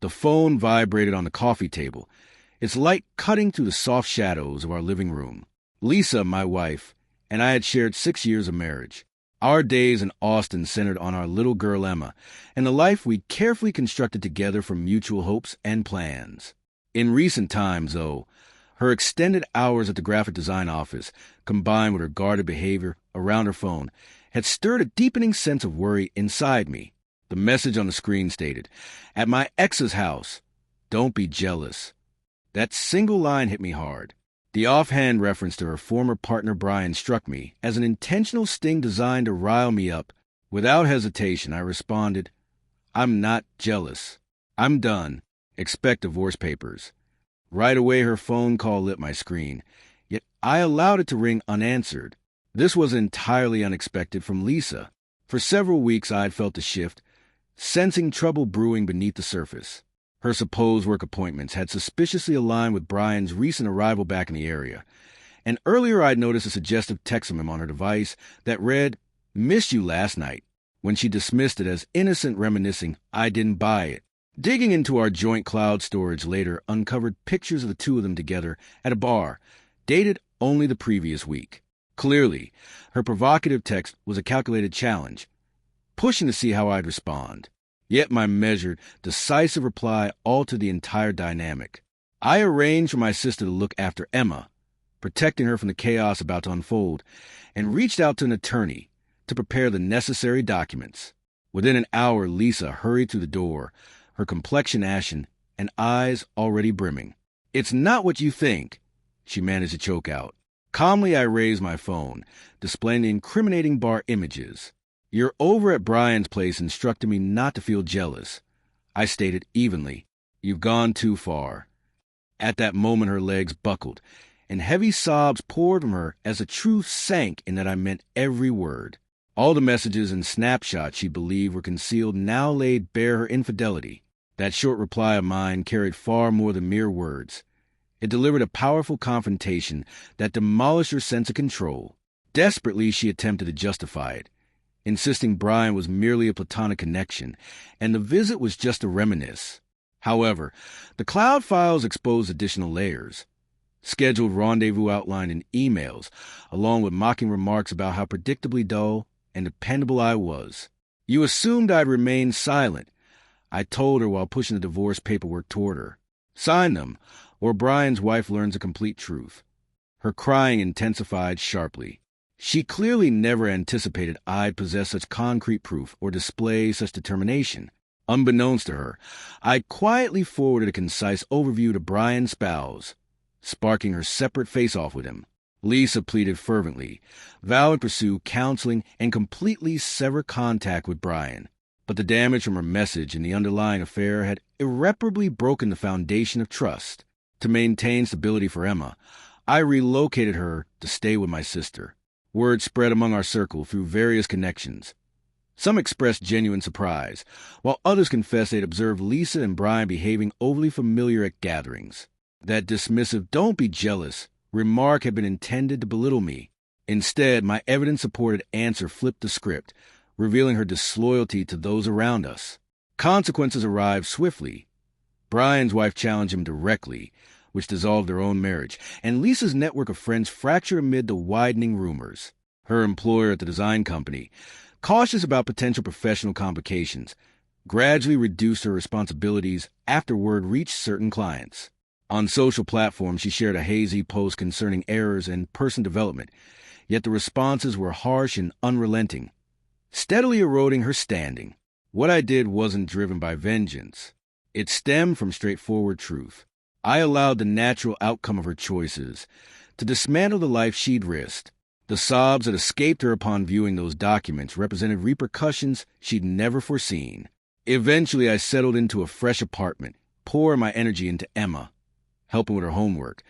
The phone vibrated on the coffee table, its light cutting through the soft shadows of our living room. Lisa, my wife, and I had shared 6 years of marriage. Our days in Austin centered on our little girl Emma and the life we carefully constructed together from mutual hopes and plans. In recent times, though, her extended hours at the graphic design office, combined with her guarded behavior around her phone, had stirred a deepening sense of worry inside me. The message on the screen stated, "At my ex's house, don't be jealous." That single line hit me hard. The offhand reference to her former partner Brian struck me as an intentional sting designed to rile me up. Without hesitation, I responded, "I'm not jealous. I'm done. Expect divorce papers." Right away, her phone call lit my screen, yet I allowed it to ring unanswered. This was entirely unexpected from Lisa. For several weeks, I had felt the shift, sensing trouble brewing beneath the surface. Her supposed work appointments had suspiciously aligned with Brian's recent arrival back in the area, and earlier I'd noticed a suggestive text from him on her device that read, "Missed you last night." When she dismissed it as innocent reminiscing, I didn't buy it. Digging into our joint cloud storage later uncovered pictures of the two of them together at a bar, dated only the previous week. Clearly, her provocative text was a calculated challenge, pushing to see how I'd respond. Yet my measured, decisive reply altered the entire dynamic. I arranged for my sister to look after Emma, protecting her from the chaos about to unfold, and reached out to an attorney to prepare the necessary documents. Within an hour, Lisa hurried through the door, her complexion ashen and eyes already brimming. "It's not what you think," she managed to choke out. Calmly, I raised my phone, displaying the incriminating bar images. "You're over at Brian's place instructing me not to feel jealous," I stated evenly. "You've gone too far." At that moment, her legs buckled, and heavy sobs poured from her as the truth sank in that I meant every word. All the messages and snapshots she believed were concealed now laid bare her infidelity. That short reply of mine carried far more than mere words. It delivered a powerful confrontation that demolished her sense of control. Desperately, she attempted to justify it, insisting Brian was merely a platonic connection, and the visit was just a reminisce. However, the cloud files exposed additional layers. Scheduled rendezvous outlined in emails, along with mocking remarks about how predictably dull and dependable I was. "You assumed I'd remain silent," I told her while pushing the divorce paperwork toward her. "Sign them, or Brian's wife learns the complete truth." Her crying intensified sharply. She clearly never anticipated I'd possess such concrete proof or display such determination. Unbeknownst to her, I'd quietly forwarded a concise overview to Brian's spouse, sparking her separate face-off with him. Lisa pleaded fervently, vowing to pursue counseling and completely sever contact with Brian. But the damage from her message and the underlying affair had irreparably broken the foundation of trust. To maintain stability for Emma, I relocated her to stay with my sister. Word spread among our circle through various connections. Some expressed genuine surprise, while others confessed they'd observed Lisa and Brian behaving overly familiar at gatherings. That dismissive "don't be jealous" remark had been intended to belittle me. Instead, my evidence-supported answer flipped the script, revealing her disloyalty to those around us. Consequences arrived swiftly. Brian's wife challenged him directly, which dissolved their own marriage, and Lisa's network of friends fractured amid the widening rumors. Her employer at the design company, cautious about potential professional complications, gradually reduced her responsibilities after word reached certain clients. On social platforms, she shared a hazy post concerning errors in person development, yet the responses were harsh and unrelenting, steadily eroding her standing. What I did wasn't driven by vengeance. It stemmed from straightforward truth. I allowed the natural outcome of her choices to dismantle the life she'd risked. The sobs that escaped her upon viewing those documents represented repercussions she'd never foreseen. Eventually, I settled into a fresh apartment, pouring my energy into Emma, helping with her homework,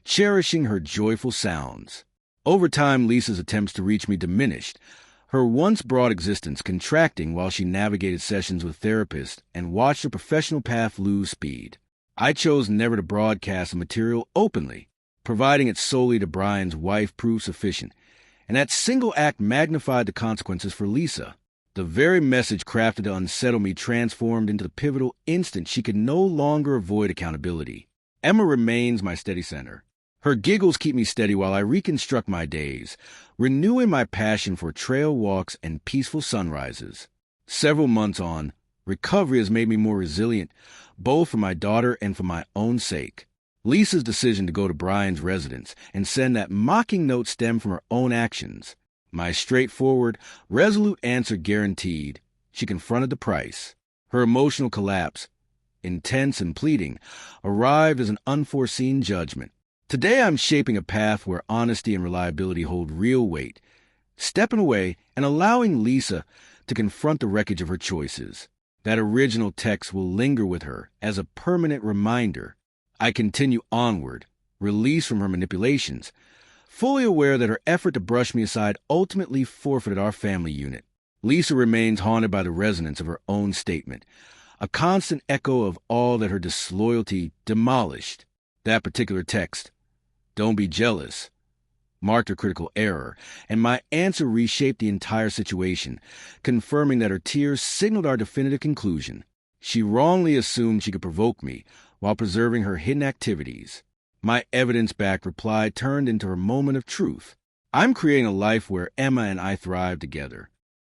cherishing her joyful sounds. Over time, Lisa's attempts to reach me diminished, her once broad existence contracting while she navigated sessions with therapists and watched her professional path lose speed. I chose never to broadcast the material openly. Providing it solely to Brian's wife proved sufficient, and that single act magnified the consequences for Lisa. The very message crafted to unsettle me transformed into the pivotal instant she could no longer avoid accountability. Emma remains my steady center. Her giggles keep me steady while I reconstruct my days, renewing my passion for trail walks and peaceful sunrises. Several months on, recovery has made me more resilient, both for my daughter and for my own sake. Lisa's decision to go to Brian's residence and send that mocking note stemmed from her own actions. My straightforward, resolute answer guaranteed. She confronted the price. Her emotional collapse, intense and pleading, arrived as an unforeseen judgment. Today I'm shaping a path where honesty and reliability hold real weight, stepping away and allowing Lisa to confront the wreckage of her choices. That original text will linger with her as a permanent reminder. I continue onward, released from her manipulations, fully aware that her effort to brush me aside ultimately forfeited our family unit. Lisa remains haunted by the resonance of her own statement, a constant echo of all that her disloyalty demolished. That particular text, "Don't be jealous," marked her critical error, and my answer reshaped the entire situation, confirming that her tears signaled our definitive conclusion. She wrongly assumed she could provoke me while preserving her hidden activities. My evidence-backed reply turned into her moment of truth. I'm creating a life where Emma and I thrive together.